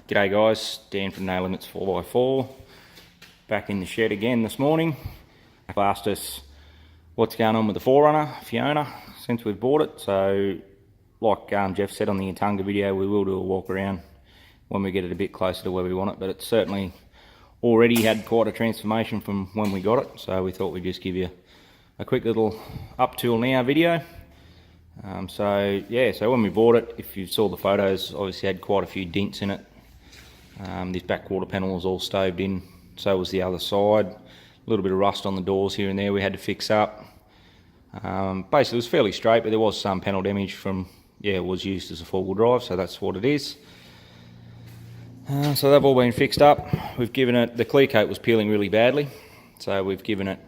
G'day guys, Dan from LIMITZ 4x4. Back in the shed again this morning. I've asked us what's going on with the 4RUNNER, Fiona, since we've bought it. So, like Jeff said on the Yatunga video, we will do a walk around when we get it a bit closer to where we want it. But it's certainly already had quite a transformation from when we got it. So we thought we'd just give you a quick little up till now video. So when we bought it, if you saw the photos, obviously had quite a few dents in it. This back quarter panel was all stoved in, so was the other side. A little bit of rust on the doors here and there we had to fix up. Basically it was fairly straight, but there was some panel damage from, it was used as a four-wheel drive, so that's what it is. So they've all been fixed up. We've given it, the clear coat was peeling really badly, so we've given it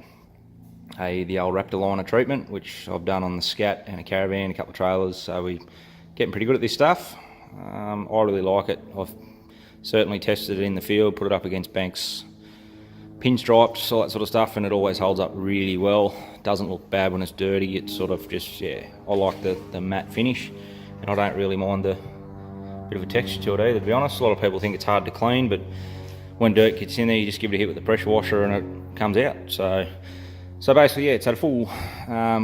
the old Raptor liner treatment, which I've done on the Scat and a Caravan, a couple of trailers, so we're getting pretty good at this stuff. I really like it. I've certainly tested it in the field, put it up against banks, pinstripes, all that sort of stuff, and it always holds up really well. Doesn't look bad when it's dirty. It's sort of just, I like the matte finish, and I don't really mind the bit of a texture to it either, to be honest. A lot of people think it's hard to clean, but when dirt gets in there, you just give it a hit with the pressure washer and it comes out. So basically, it's had a full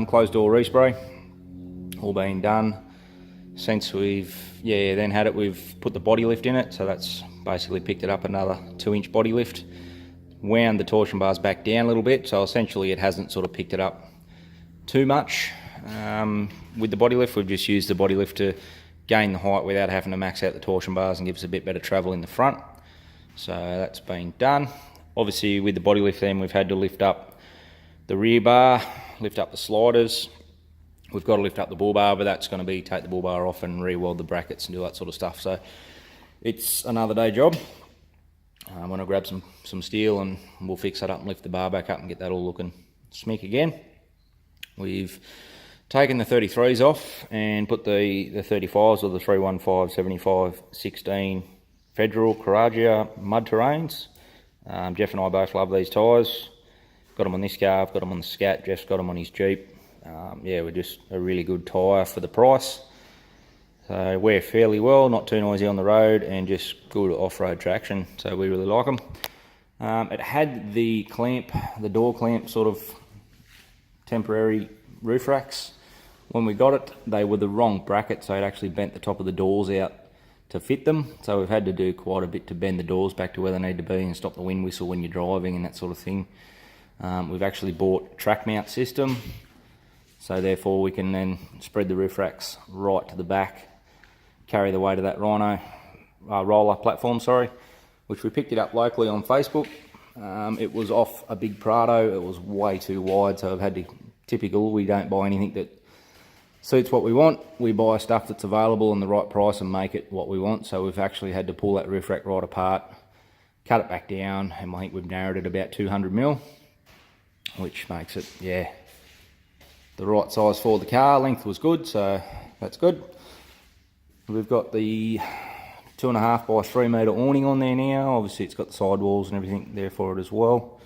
closed door respray, all been done. Since we've then had it, we've put the body lift in it, so that's basically picked it up another 2-inch body lift. Wound the torsion bars back down a little bit, so essentially it hasn't sort of picked it up too much. With the body lift, we've just used the body lift to gain the height without having to max out the torsion bars and give us a bit better travel in the front. So that's been done. Obviously with the body lift then, we've had to lift up the rear bar, lift up the sliders. We've got to lift up the bull bar, but that's going to be take the bull bar off and re-weld the brackets and do that sort of stuff. So it's another day job. I'm going to grab some steel and we'll fix that up and lift the bar back up and get that all looking smick again. We've taken the 33s off and put the 35s, or the 315, 75, 16 Federal Coraggio mud terrains. Jeff and I both love these tyres. Got them on this car, I've got them on the Scat, Jeff's got them on his Jeep. We're just a really good tyre for the price. So wear fairly well, not too noisy on the road, and just good off-road traction, so we really like them. It had the clamp, the door clamp sort of temporary roof racks. When we got it, they were the wrong bracket, so it actually bent the top of the doors out to fit them. So we've had to do quite a bit to bend the doors back to where they need to be and stop the wind whistle when you're driving and that sort of thing. We've actually bought a track mount system, so therefore we can then spread the roof racks right to the back, carry the weight of that Rhino roller platform, which we picked it up locally on Facebook. It was off a big Prado, it was way too wide, so I've had to, typical, we don't buy anything that suits what we want. We buy stuff that's available and the right price and make it what we want. So we've actually had to pull that roof rack right apart, cut it back down, and I think we've narrowed it about 200mm, which makes it, the right size for the car. Length was good, so that's good. We've got the 2.5 by 3 metre awning on there now. Obviously it's got the sidewalls and everything there for it as well.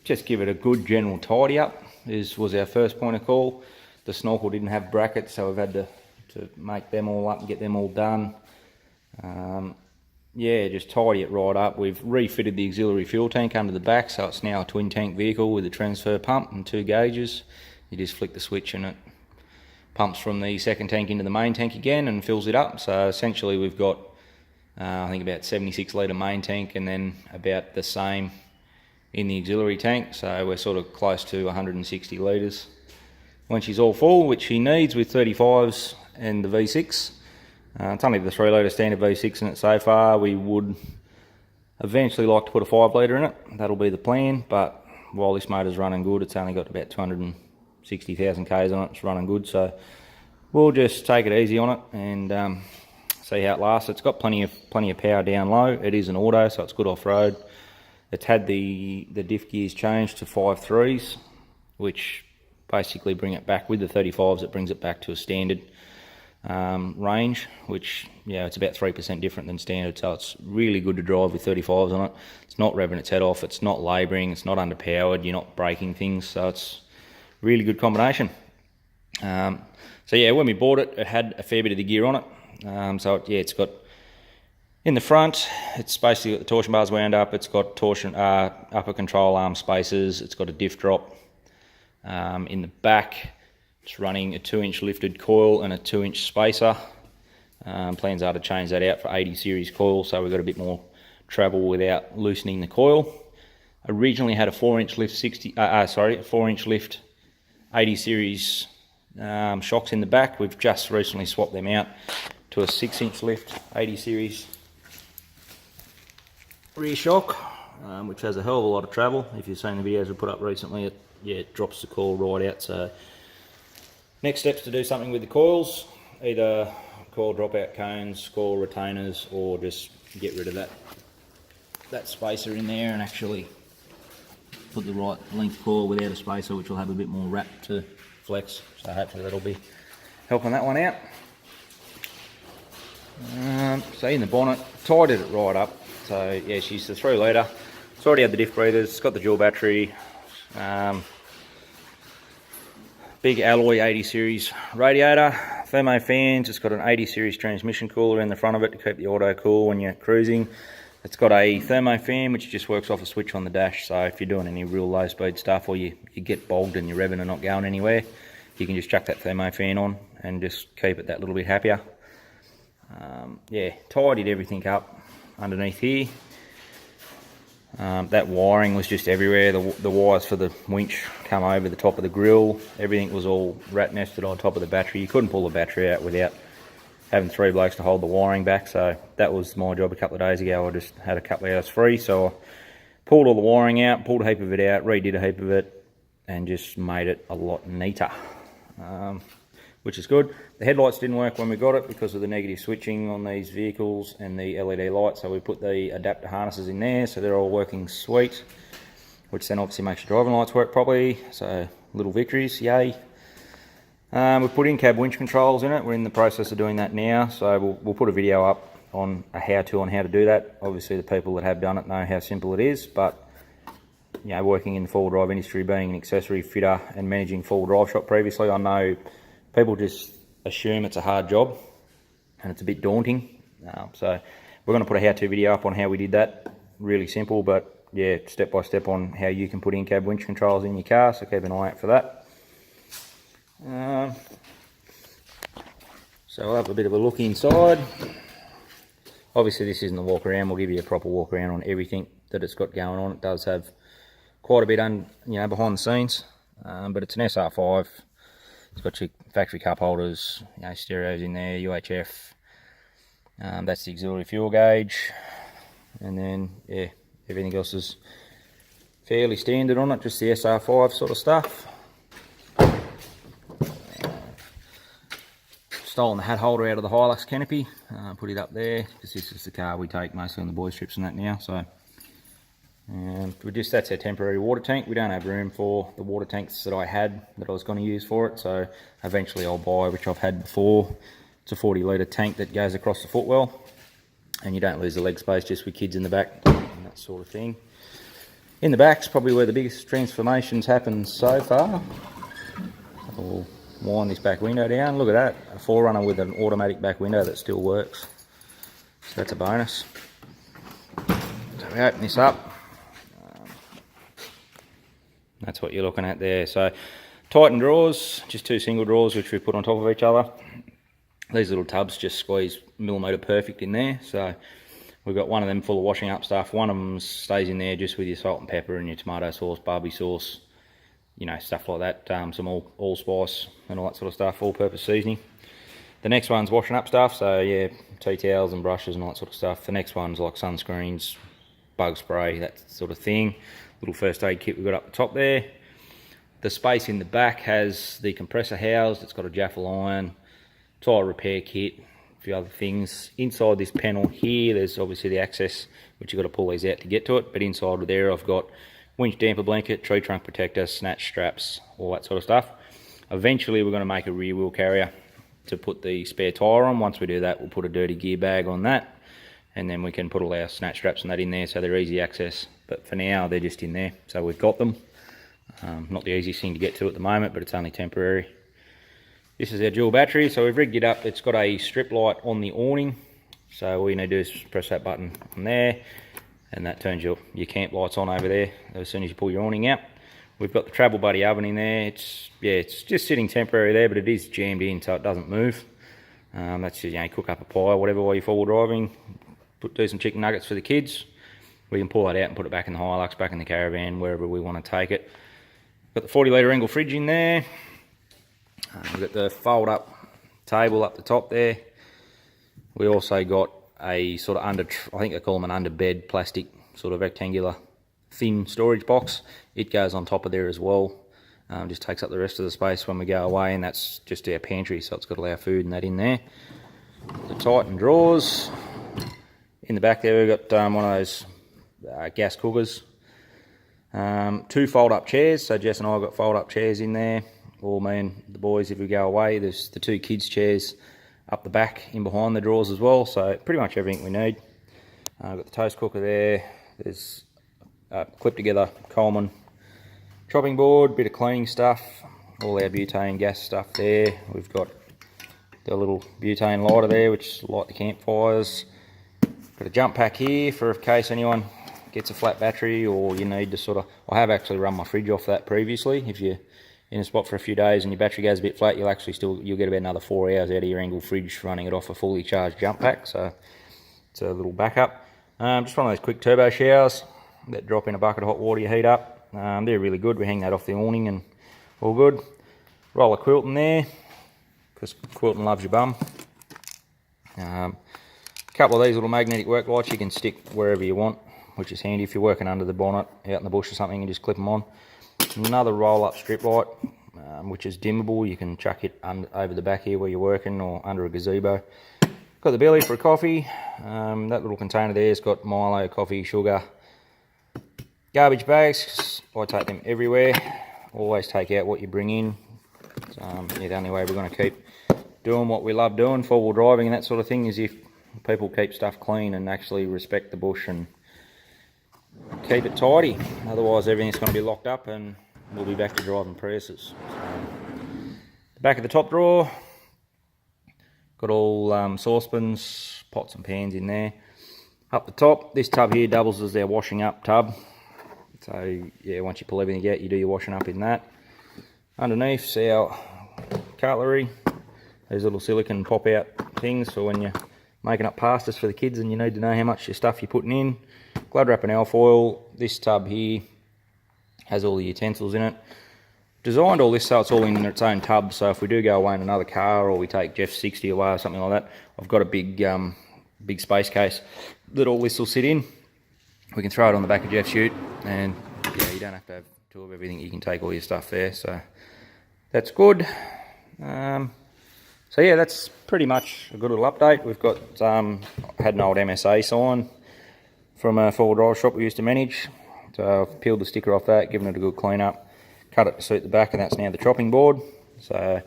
Just give it a good general tidy up was our first point of call. The snorkel didn't have brackets, so we've had to make them all up and get them all done. Just tidy it right up. We've refitted the auxiliary fuel tank under the back, so it's now a twin tank vehicle with a transfer pump and 2 gauges. You just flick the switch and it pumps from the second tank into the main tank again and fills it up. So essentially we've got I think about 76 litre main tank and then about the same in the auxiliary tank, so we're sort of close to 160 litres when she's all full, which she needs with 35s and the V6. It's only the 3 litre standard V6 in it so far. We would eventually like to put a 5 litre in it, that'll be the plan, but while this motor's running good, it's only got about 260,000 k's on it, it's running good, so we'll just take it easy on it and see how it lasts. It's got plenty of power down low. It is an auto, so it's good off-road. It's had the diff gears changed to 5.3s, which basically bring it back with the 35s. It brings it back to a standard range, which it's about 3% different than standard. So it's really good to drive with 35s on it. It's not revving its head off. It's not labouring. It's not underpowered. You're not breaking things. So it's really good combination. So when we bought it, it had a fair bit of the gear on it. So yeah, it's got, in the front, it's basically got the torsion bars wound up. It's got torsion upper control arm spacers. It's got a diff drop. In the back, it's running a 2-inch lifted coil and a 2-inch spacer. Plans are to change that out for 80 series coil, so we've got a bit more travel without loosening the coil. Originally had a 4-inch lift 4-inch lift 80 series shocks in the back. We've just recently swapped them out to a 6-inch lift 80 series rear shock, which has a hell of a lot of travel. If you've seen the videos we put up recently, it drops the coil right out. So next steps to do something with the coils, either coil dropout cones, coil retainers, or just get rid of that spacer in there and actually put the right length coil without a spacer, which will have a bit more wrap to flex. So hopefully that'll be helping that one out. So in the bonnet, tidied it right up. So yeah, she's the 3 litre. It's already had the diff breathers, it's got the dual battery, big alloy 80 series radiator, thermo fans. It's got an 80 series transmission cooler in the front of it to keep the auto cool when you're cruising. It's got a thermo fan which just works off a switch on the dash, so if you're doing any real low speed stuff or you get bogged and you're revving and not going anywhere, you can just chuck that thermo fan on and just keep it that little bit happier. Yeah, tidied everything up underneath here. That wiring was just everywhere. The wires for the winch come over the top of the grill. Everything was all rat nested on top of the battery. You couldn't pull the battery out without having 3 blokes to hold the wiring back. So that was my job a couple of days ago. I just had a couple of hours free, so I pulled all the wiring out, pulled a heap of it out, redid a heap of it, and just made it a lot neater, which is good. The headlights didn't work when we got it because of the negative switching on these vehicles and the LED lights, so we put the adapter harnesses in there, so they're all working sweet, which then obviously makes your driving lights work properly. So little victories, yay. We've put in-cab winch controls in it. We're in the process of doing that now, so we'll put a video up on a how-to on how to do that. Obviously the people that have done it know how simple it is, but you know, working in the four-wheel drive industry, being an accessory fitter and managing four-wheel drive shop previously, I know people just assume it's a hard job and it's a bit daunting. So we're going to put a how-to video up on how we did that. Really simple, but yeah, step by step on how you can put in-cab winch controls in your car, so keep an eye out for that. So I'll have a bit of a look inside. Obviously this isn't a walk around. We'll give you a proper walk around on everything that it's got going on. It does have quite a bit behind the scenes, but it's an SR5. It's got your factory cup holders, stereos in there, UHF. That's the auxiliary fuel gauge, and then yeah, everything else is fairly standard on it, just the SR5 sort of stuff. Stolen the hat holder out of the Hilux canopy, put it up there because this is the car we take mostly on the boys trips and that now. So that's our temporary water tank. We don't have room for the water tanks that I had that I was going to use for it, so eventually I'll buy, which I've had before. It's a 40 litre tank that goes across the footwell, and you don't lose the leg space just with kids in the back and that sort of thing. In the back's probably where the biggest transformations happen so far. I'll wind this back window down. Look at that, a 4Runner with an automatic back window that still works, so that's a bonus. So we open this up. That's what you're looking at there. So Titan drawers, just 2 single drawers which we put on top of each other. These little tubs just squeeze millimetre perfect in there, so we've got one of them full of washing up stuff. One of them stays in there just with your salt and pepper and your tomato sauce, barbecue sauce, stuff like that, some allspice and all that sort of stuff, all-purpose seasoning. The next one's washing up stuff, so yeah, tea towels and brushes and all that sort of stuff. The next one's like sunscreens, bug spray, that sort of thing. Little first aid kit we've got up the top there. The space in the back has the compressor housed. It's got a Jaffle iron, tyre repair kit, a few other things. Inside this panel here, there's obviously the access, which you've got to pull these out to get to it. But inside of there, I've got winch damper blanket, tree trunk protector, snatch straps, all that sort of stuff. Eventually, we're going to make a rear wheel carrier to put the spare tyre on. Once we do that, we'll put a dirty gear bag on that, and then we can put all our snatch straps and that in there, so they're easy access. But for now, they're just in there, so we've got them. Not the easiest thing to get to at the moment, but it's only temporary. This is our dual battery, so we've rigged it up. It's got a strip light on the awning, so all you need to do is press that button on there, and that turns your camp lights on over there as soon as you pull your awning out. We've got the Travel Buddy oven in there. It's just sitting temporary there, but it is jammed in so it doesn't move. That's just, you know, cook up a pie or whatever while you're forward driving. Do some chicken nuggets for the kids. We can pull that out and put it back in the Hilux, back in the caravan, wherever we want to take it. Got the 40 litre Engel fridge in there. We've got the fold up table up the top there. We also got a sort of I think they call them an under bed plastic sort of rectangular thin storage box. It goes on top of there as well. Just takes up the rest of the space when we go away, and that's just our pantry, so it's got all our food and that in there. The Titan drawers. In the back there we've got one of those gas cookers. 2 fold up chairs, so Jess and I have got fold up chairs in there. Or me and the boys, if we go away, there's the 2 kids chairs up the back in behind the drawers as well, so pretty much everything we need. Got the toast cooker there. There's clipped together Coleman chopping board, bit of cleaning stuff, all our butane gas stuff there. We've got the little butane lighter there which light the campfires. Got a jump pack here for in case anyone gets a flat battery or you need to sort of, I have actually run my fridge off that previously. If you're in a spot for a few days and your battery goes a bit flat, you'll get about another 4 hours out of your Engel fridge running it off a fully charged jump pack, so it's a little backup. Just one of those quick turbo showers that drop in a bucket of hot water you heat up. They're really good. We hang that off the awning and all good. Roll a quilt in there because quilting loves your bum. A couple of these little magnetic work lights you can stick wherever you want, which is handy if you're working under the bonnet out in the bush or something and just clip them on. Another roll up strip light, which is dimmable. You can chuck it over the back here where you're working or under a gazebo. Got the belly for a coffee. That little container there's got Milo, coffee, sugar. Garbage bags, I take them everywhere. Always take out what you bring in. Yeah, the only way we're going to keep doing what we love doing, four-wheel driving and that sort of thing, is if people keep stuff clean and actually respect the bush and keep it tidy. Otherwise everything's going to be locked up and we'll be back to driving Priuses. The back of the top drawer, got all saucepans, pots and pans in there. Up the top, this tub here doubles as our washing up tub. So yeah, once you pull everything out, you do your washing up in that. Underneath's our cutlery. These little silicone pop out things for when you're making up pastas for the kids and you need to know how much your stuff you're putting in. Glad wrap and alfoil. This tub here has all the utensils in it. Designed all this so it's all in its own tub, so if we do go away in another car or we take Jeff's 60 away or something like that, I've got a big space case that all this will sit in. We can throw it on the back of Jeff's ute and yeah, you don't have to have 2 of everything. You can take all your stuff there, so that's good. So yeah, that's pretty much a good little update. We've got had an old MSA sign from a 4-wheel drive shop we used to manage, so I've peeled the sticker off that, given it a good clean up, cut it to suit the back, and that's now the chopping board. So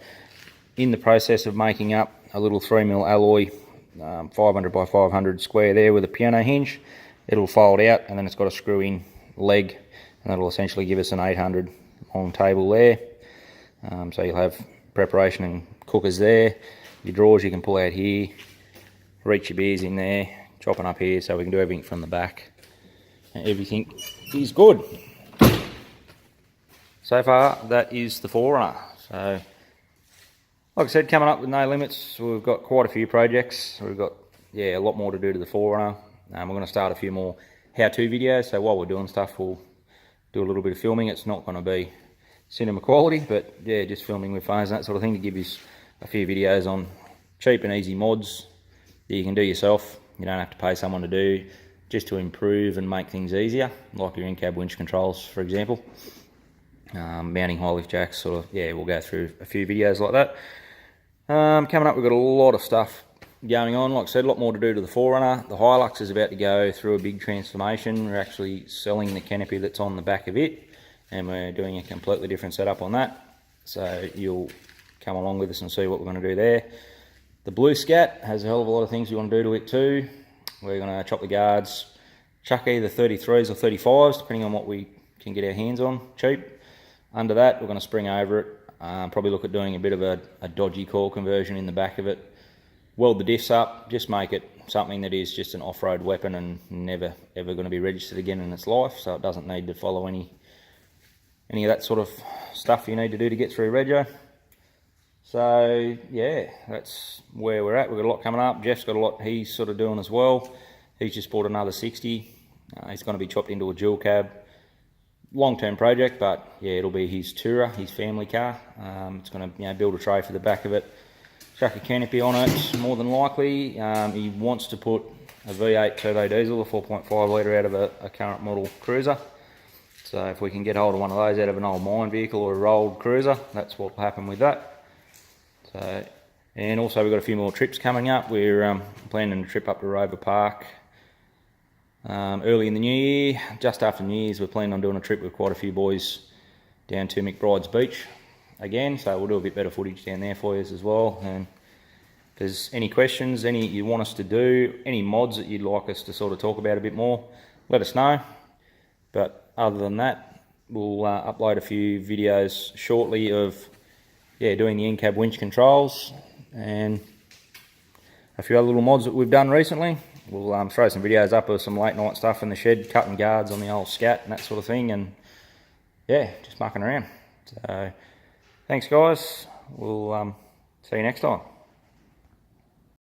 in the process of making up a little 3mm alloy 500 by 500 square there with a piano hinge. It'll fold out and then it's got a screw in leg, and that'll essentially give us an 800 long table there. So you'll have preparation and cookers there. Your drawers you can pull out here, reach your beers in there, chopping up here, so we can do everything from the back. And everything is good. So far that is the 4Runner. So like I said, coming up with no limits, we've got quite a few projects. We've got a lot more to do to the 4Runner. We're going to start a few more how-to videos, so while we're doing stuff we'll do a little bit of filming. It's not going to be cinema quality, but yeah, just filming with phones and that sort of thing to give you a few videos on cheap and easy mods that you can do yourself. You don't have to pay someone to do, just to improve and make things easier, like your in-cab winch controls, for example. Mounting high lift jacks, sort of, yeah, we'll go through a few videos like that. Coming up, we've got a lot of stuff going on. Like I said, a lot more to do to the 4Runner. The Hilux is about to go through a big transformation. We're actually selling the canopy that's on the back of it, and we're doing a completely different setup on that. So you'll come along with us and see what we're going to do there. The Blue Scat has a hell of a lot of things we want to do to it too. We're going to chop the guards, chuck either 33s or 35s, depending on what we can get our hands on cheap. Under that, we're going to spring over it Probably look at doing a bit of a dodgy coil conversion in the back of it. Weld the diffs up, just make it something that is just an off-road weapon and never ever going to be registered again in its life, so it doesn't need to follow any of that sort of stuff you need to do to get through rego. So yeah, that's where we're at. We've got a lot coming up. Jeff's got a lot he's sort of doing as well. He's just bought another 60. He's going to be chopped into a dual cab. Long-term project, but yeah, it'll be his tourer, his family car. It's going to build a tray for the back of it, chuck a canopy on it, more than likely. He wants to put a V8 turbo diesel, a 4.5 litre out of a current model cruiser. So if we can get hold of one of those out of an old mine vehicle or a rolled cruiser, that's what will happen with that. So, and also we've got a few more trips coming up. We're planning a trip up to Rover Park early in the new year. Just after New Year's, we're planning on doing a trip with quite a few boys down to McBride's Beach again, so we'll do a bit better footage down there for you as well. And if there's any questions, any you want us to do, any mods that you'd like us to sort of talk about a bit more, let us know. But other than that, we'll upload a few videos shortly of doing the in-cab winch controls and a few other little mods that we've done recently. We'll throw some videos up of some late night stuff in the shed, cutting guards on the old Scat and that sort of thing, and yeah, just mucking around. So thanks guys, we'll see you next time.